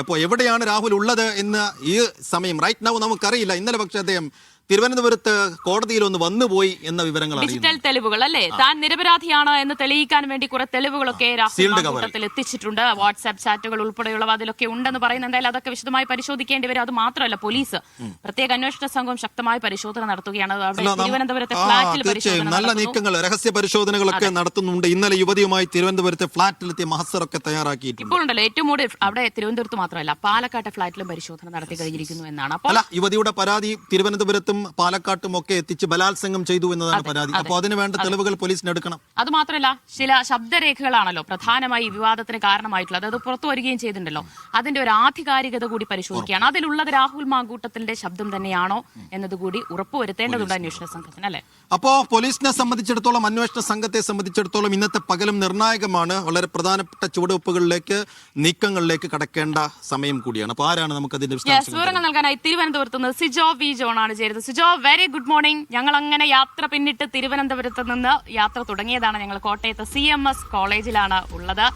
അപ്പോൾ എവിടെയാണ് രാഹുൽ ഉള്ളത് എന്ന് ഈ സമയം റൈറ്റ് നൗ നമുക്കറിയില്ല. ഇന്നലെ പക്ഷേ അദ്ദേഹം തിരുവനന്തപുരത്ത് കോടതിയിൽ ഒന്ന് വന്നുപോയി എന്ന വിവരങ്ങൾ ഡിജിറ്റൽ തെളിവുകൾ അല്ലേ, താൻ നിരപരാധിയാണ് എന്ന് തെളിയിക്കാൻ വേണ്ടി കുറെ തെളിവുകളൊക്കെ രാഹുൽ എത്തിച്ചിട്ടുണ്ട്. വാട്സ്ആപ്പ് ചാറ്റുകൾ ഉൾപ്പെടെയുള്ളവ അതിലൊക്കെ ഉണ്ടെന്ന് പറയുന്നത്. എന്തായാലും അതൊക്കെ വിശദമായി പരിശോധിക്കേണ്ടി വരും. അത് മാത്രമല്ല, പോലീസ് പ്രത്യേക അന്വേഷണ സംഘം ശക്തമായി പരിശോധന നടത്തുകയാണ്. തിരുവനന്തപുരത്തെ ഫ്ളാറ്റിൽ തീർച്ചയായും നല്ല നീക്കങ്ങൾ, രഹസ്യ പരിശോധനകളൊക്കെ നടത്തുന്നുണ്ട്. ഇന്നലെ യുവതിയുമായി തിരുവനന്തപുരത്തെ ഫ്ളാറ്റിലെത്തിയ മഹസറൊക്കെ തയ്യാറാക്കിയിട്ടുണ്ട്. ഇപ്പോൾ ഉണ്ടല്ലോ ഏറ്റവും കൂടുതൽ അവിടെ തിരുവനന്തപുരത്ത് മാത്രമല്ല പാലക്കാട്ടെ ഫ്ളാറ്റിലും പരിശോധന നടത്തി കഴിഞ്ഞിരിക്കുന്നു എന്നാണ്. അപ്പോൾ യുവതിയുടെ പരാതി തിരുവനന്തപുരത്തും പാലക്കാട്ടും ഒക്കെ എത്തിച്ച് ബലാത്സംഗം ചെയ്തു എന്നതാണ് പരാതി. അപ്പോൾ അതിന് വേണ്ട തെളിവുകൾ പോലീസിന് എടുക്കണം. അത് മാത്രമല്ല, ചില ശബ്ദരേഖകളാണല്ലോ പ്രധാനമായി വിവാദത്തിന് കാരണമായിട്ടുള്ളത്. അത് പുറത്തു വരികയും ചെയ്തിട്ടുണ്ടല്ലോ. അതിന്റെ ഒരു ആധികാരികത കൂടി പരിശോധിക്കുകയാണ്. അതിലുള്ളത് രാഹുൽ മാങ്കൂട്ടത്തിന്റെ ശബ്ദം തന്നെയാണോ എന്നതുകൂടി ഉറപ്പുവരുത്തേണ്ടതുണ്ട് അന്വേഷണ സംഘത്തിന്, അല്ലെ? അപ്പോ പോലീസിനെ സംബന്ധിച്ചിടത്തോളം, അന്വേഷണ സംഘത്തെ സംബന്ധിച്ചിടത്തോളം ഇന്നത്തെ പകലും നിർണായകമാണ്. വളരെ പ്രധാനപ്പെട്ട ചുവടുവെപ്പുകളിലേക്ക്, നീക്കങ്ങളിലേക്ക് കടക്കേണ്ട സമയം കൂടിയാണ്. അപ്പോൾ ആരാണ് നമുക്ക് അതിന്റെ വിവരങ്ങൾ നൽകാനായി തിരുവനന്തപുരത്ത് നിന്ന് സിജോ വി ജോൺ ആണ് ചേരുന്നത്. Sijo, very good morning. ഞങ്ങൾ അങ്ങനെ യാത്ര പിന്നിട്ട് തിരുവനന്തപുരത്ത് നിന്ന് യാത്ര തുടങ്ങിയതാണ്. ഞങ്ങൾ കോട്ടയത്ത് CMS കോളേജിലാണ് ഉള്ളത്.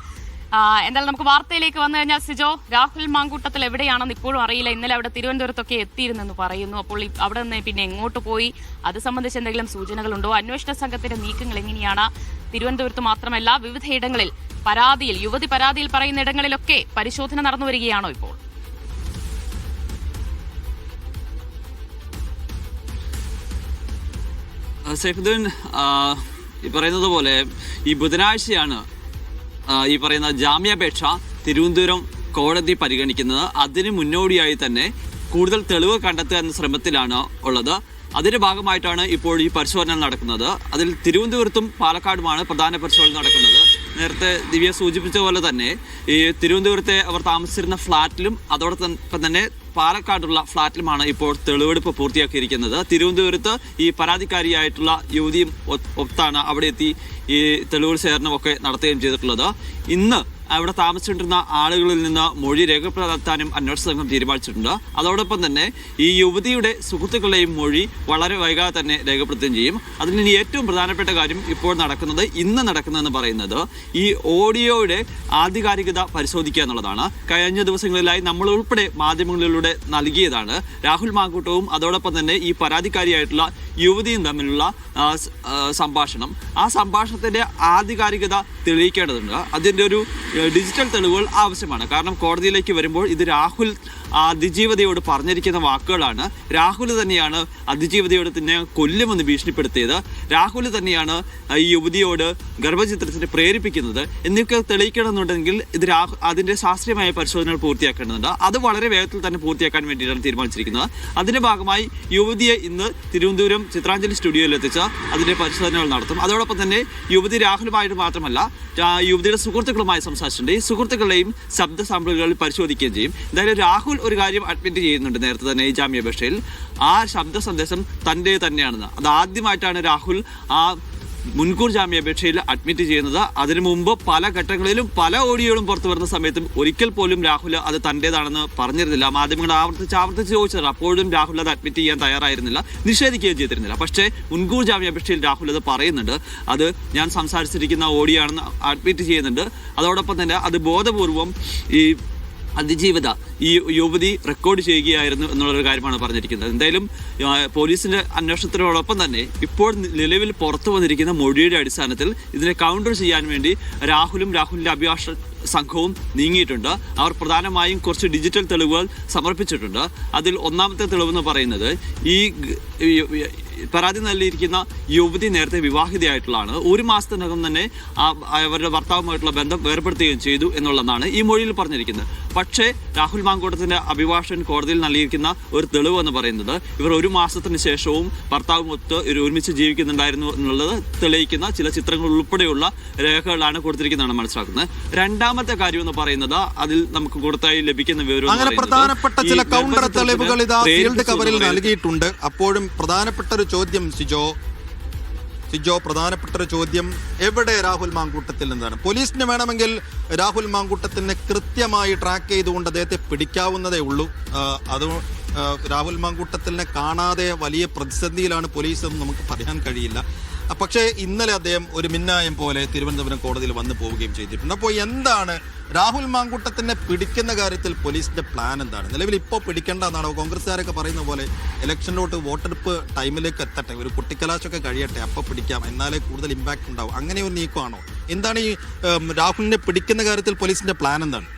എന്തായാലും നമുക്ക് വാർത്തയിലേക്ക് വന്നു കഴിഞ്ഞാൽ, സിജോ, രാഹുൽ മാങ്കൂട്ടത്തിൽ എവിടെയാണെന്ന് ഇപ്പോഴും അറിയില്ല. ഇന്നലെ അവിടെ തിരുവനന്തപുരത്തൊക്കെ എത്തിയിരുന്നെന്ന് പറയുന്നു. അപ്പോൾ അവിടെ നിന്ന് പിന്നെ എങ്ങോട്ട് പോയി, അത് സംബന്ധിച്ച് എന്തെങ്കിലും സൂചനകളുണ്ടോ? അന്വേഷണ സംഘത്തിന്റെ നീക്കങ്ങൾ എങ്ങനെയാണ്? തിരുവനന്തപുരത്ത് മാത്രമല്ല, വിവിധയിടങ്ങളിൽ യുവതി പരാതിയിൽ പറയുന്ന ഇടങ്ങളിലൊക്കെ പരിശോധന നടന്നു വരികയാണോ ഇപ്പോൾ? സൈഫുദ്ദീൻ, ഈ പറയുന്നത് പോലെ ഈ ബുധനാഴ്ചയാണ് ഈ പറയുന്ന ജാമ്യാപേക്ഷ തിരുവനന്തപുരം കോടതി പരിഗണിക്കുന്നത്. അതിന് മുന്നോടിയായി തന്നെ കൂടുതൽ തെളിവ് കണ്ടെത്തുക എന്ന ശ്രമത്തിലാണ് ഉള്ളത്. അതിന്റെ ഭാഗമായിട്ടാണ് ഇപ്പോൾ ഈ പരിശോധന നടക്കുന്നത്. അതിൽ തിരുവനന്തപുരത്തും പാലക്കാടുമാണ് പ്രധാന പരിശോധന നടക്കുന്നത്. നേരത്തെ ദിവ്യ സൂചിപ്പിച്ച പോലെ തന്നെ ഈ തിരുവനന്തപുരത്തെ അവർ താമസിച്ചിരുന്ന ഫ്ളാറ്റിലും അതോടൊപ്പം തന്നെ പാലക്കാടുള്ള ഫ്ളാറ്റിലുമാണ് ഇപ്പോൾ തെളിവെടുപ്പ് പൂർത്തിയാക്കിയിരിക്കുന്നത്. തിരുവനന്തപുരത്ത് ഈ പരാതിക്കാരിയായിട്ടുള്ള യുവതിയും ഒത്താണ് അവിടെ എത്തി ഈ തെളിവുകൾ ശേഖരണമൊക്കെ നടത്തുകയും ചെയ്തിട്ടുള്ളത്. ഇന്ന് അവിടെ താമസിച്ചിരുന്ന ആളുകളിൽ നിന്ന് മൊഴി രേഖപ്പെടുത്താനും അന്വേഷണ സംഘം തീരുമാനിച്ചിട്ടുണ്ട്. അതോടൊപ്പം തന്നെ ഈ യുവതിയുടെ സുഹൃത്തുക്കളുടെയും മൊഴി വളരെ വൈകാതെ തന്നെ രേഖപ്പെടുത്തുകയും ചെയ്യും. അതിൽ ഇനി ഏറ്റവും പ്രധാനപ്പെട്ട കാര്യം ഇപ്പോൾ ഇന്ന് നടക്കുന്നതെന്ന് പറയുന്നത് ഈ ഓഡിയോയുടെ ആധികാരികത പരിശോധിക്കുക എന്നുള്ളതാണ്. കഴിഞ്ഞ ദിവസങ്ങളിലായി നമ്മൾ ഉൾപ്പെടെ മാധ്യമങ്ങളിലൂടെ നൽകിയതാണ്. രാഹുൽ മാങ്കൂട്ടവും അതോടൊപ്പം തന്നെ ഈ പരാതിക്കാരിയായിട്ടുള്ള യുവതിയും തമ്മിലുള്ള സംഭാഷണം. ആ സംഭാഷണത്തിന്റെ ആധികാരികത തെളിയിക്കേണ്ടതുണ്ട്. അതിൻ്റെ ഒരു ഡിജിറ്റൽ തെളിവുകൾ ആവശ്യമാണ്. കാരണം കോടതിയിലേക്ക് വരുമ്പോൾ ഇത് രാഹുൽ അതിജീവതയോട് പറഞ്ഞിരിക്കുന്ന വാക്കുകളാണ്. രാഹുൽ തന്നെയാണ് അതിജീവതയോട് തന്നെ കൊല്ലുമെന്ന് ഭീഷണിപ്പെടുത്തിയത്. രാഹുൽ തന്നെയാണ് ഈ യുവതിയോട് ഗർഭചിത്രത്തിന് പ്രേരിപ്പിക്കുന്നത് എന്നൊക്കെ തെളിയിക്കണമെന്നുണ്ടെങ്കിൽ ഇത് അതിൻ്റെ ശാസ്ത്രീയമായ പരിശോധനകൾ പൂർത്തിയാക്കേണ്ടതുണ്ട്. അത് വളരെ വേഗത്തിൽ തന്നെ പൂർത്തിയാക്കാൻ വേണ്ടിയിട്ടാണ് തീരുമാനിച്ചിരിക്കുന്നത്. അതിൻ്റെ ഭാഗമായി യുവതിയെ ഇന്ന് തിരുവനന്തപുരം ചിത്രാഞ്ജലി സ്റ്റുഡിയോയിൽ എത്തിച്ച് അതിൻ്റെ പരിശോധനകൾ നടത്തും. അതോടൊപ്പം തന്നെ യുവതി രാഹുലുമായിട്ട് മാത്രമല്ല യുവതിയുടെ സുഹൃത്തുക്കളുമായി സംസാരിച്ചിട്ടുണ്ട്. ഈ സുഹൃത്തുക്കളുടെയും ശബ്ദ സാമ്പിളുകൾ പരിശോധിക്കുകയും ചെയ്യും. എന്തായാലും രാഹുൽ ഒരു കാര്യം അഡ്മിറ്റ് ചെയ്യുന്നുണ്ട് നേരത്തെ തന്നെ ഈ ജാമ്യാപേക്ഷയിൽ. ആ ശബ്ദ സന്ദേശം തൻ്റെ തന്നെയാണെന്ന്. അത് ആദ്യമായിട്ടാണ് രാഹുൽ ആ മുൻകൂർ ജാമ്യാപേക്ഷയിൽ അഡ്മിറ്റ് ചെയ്യുന്നത്. അതിനു മുമ്പ് പല ഘട്ടങ്ങളിലും പല ഓഡിയോകളും പുറത്തു വരുന്ന സമയത്തും ഒരിക്കൽ പോലും രാഹുൽ അത് തൻ്റേതാണെന്ന് പറഞ്ഞിരുന്നില്ല. മാധ്യമങ്ങൾ ആവർത്തിച്ച് ചോദിച്ചത്. അപ്പോഴും രാഹുൽ അത് അഡ്മിറ്റ് ചെയ്യാൻ തയ്യാറായിരുന്നില്ല, നിഷേധിക്കുകയും ചെയ്തിരുന്നില്ല. പക്ഷേ മുൻകൂർ ജാമ്യാപേക്ഷയിൽ രാഹുൽ അത് പറയുന്നുണ്ട്. അത് ഞാൻ സംസാരിച്ചിരിക്കുന്ന ഓഡിയോ ആണെന്ന് അഡ്മിറ്റ് ചെയ്യുന്നുണ്ട്. അതോടൊപ്പം തന്നെ അത് ബോധപൂർവം ഈ അതിജീവിത ഈ യുവതി റെക്കോർഡ് ചെയ്യുകയായിരുന്നു എന്നുള്ളൊരു കാര്യമാണ് പറഞ്ഞിരിക്കുന്നത്. എന്തായാലും പോലീസിന്റെ അന്വേഷണത്തിനോടൊപ്പം തന്നെ ഇപ്പോൾ നിലവിൽ പുറത്തു വന്നിരിക്കുന്ന മൊഴിയുടെ അടിസ്ഥാനത്തിൽ ഇതിനെ കൗണ്ടർ ചെയ്യാൻ വേണ്ടി രാഹുലിന്റെ അഭിഭാഷക സംഘവും നീങ്ങിയിട്ടുണ്ട്. അവർ പ്രധാനമായും കുറച്ച് ഡിജിറ്റൽ തെളിവുകൾ സമർപ്പിച്ചിട്ടുണ്ട്. അതിൽ ഒന്നാമത്തെ തെളിവെന്ന് പറയുന്നത് ഈ പരാതി നൽകിയിരിക്കുന്ന യുവതി നേരത്തെ വിവാഹിതയായിട്ടുള്ളതാണ്. 1 മാസത്തിനകം തന്നെ അവരുടെ ഭർത്താവുമായിട്ടുള്ള ബന്ധം വേർപെടുത്തുകയും ചെയ്തു എന്നുള്ളതാണ് ഈ മൊഴിയിൽ പറഞ്ഞിരിക്കുന്നത്. പക്ഷേ രാഹുൽ മാങ്കൂട്ടത്തിന്റെ അഭിഭാഷകൻ കോടതിയിൽ നൽകിയിരിക്കുന്ന ഒരു തെളിവ് എന്ന് പറയുന്നത് ഇവർ 1 മാസത്തിന് ശേഷവും ഭർത്താവുമൊത്ത് ഒരുമിച്ച് ജീവിക്കുന്നുണ്ടായിരുന്നു എന്നുള്ളത് തെളിയിക്കുന്ന ചില ചിത്രങ്ങൾ ഉൾപ്പെടെയുള്ള രേഖകളാണ് കൊടുത്തിരിക്കുന്നതാണ് മനസ്സിലാക്കുന്നത്. രണ്ടാമത്തെ കാര്യം എന്ന് പറയുന്നത് അതിൽ നമുക്ക് കൂടുതലായി ലഭിക്കുന്ന വിവരം പ്രധാനപ്പെട്ട ചില കൗണ്ടർ തെളിവുകൾ ഇതാ ഫീൽഡ് കവറിൽ നൽകിയിട്ടുണ്ട്. അപ്പോഴും പ്രധാനപ്പെട്ട ഒരു ചോദ്യം സിജോ, പ്രധാനപ്പെട്ട ഒരു ചോദ്യം, എവിടെ രാഹുൽ മാങ്കൂട്ടത്തിൽ നിന്നാണ്? പോലീസിന് വേണമെങ്കിൽ രാഹുൽ മാങ്കൂട്ടത്തിനെ കൃത്യമായി ട്രാക്ക് ചെയ്തുകൊണ്ട് അദ്ദേഹത്തെ പിടിക്കാവുന്നതേ ഉള്ളൂ. അത് രാഹുൽ മാങ്കൂട്ടത്തിനെ കാണാതെ വലിയ പ്രതിസന്ധിയിലാണ് പോലീസ് എന്ന് നമുക്ക് പറയാൻ കഴിയില്ല. പക്ഷേ ഇന്നലെ അദ്ദേഹം ഒരു മിന്നായം പോലെ തിരുവനന്തപുരം കോടതിയിൽ വന്നു പോവുകയും ചെയ്തിട്ടുണ്ട്. അപ്പോൾ എന്താണ് രാഹുൽ മാങ്കൂട്ടത്തിനെ പിടിക്കുന്ന കാര്യത്തിൽ പോലീസിന്റെ പ്ലാൻ എന്താണ്? നിലവിൽ ഇപ്പോൾ പിടിക്കേണ്ട എന്നാണോ? കോൺഗ്രസ്സുകാരൊക്കെ പറയുന്ന പോലെ ഇലക്ഷനിലോട്ട് വോട്ടെടുപ്പ് ടൈമിലേക്ക് എത്തട്ടെ, ഒരു കുട്ടിക്കലാശമൊക്കെ കഴിയട്ടെ, അപ്പോൾ പിടിക്കാം, എന്നാലേ കൂടുതൽ ഇമ്പാക്ട് ഉണ്ടാവും, അങ്ങനെ ഒരു നീക്കമാണോ? എന്താണ് ഈ രാഹുലിനെ പിടിക്കുന്ന കാര്യത്തിൽ പോലീസിന്റെ പ്ലാൻ എന്താണ്?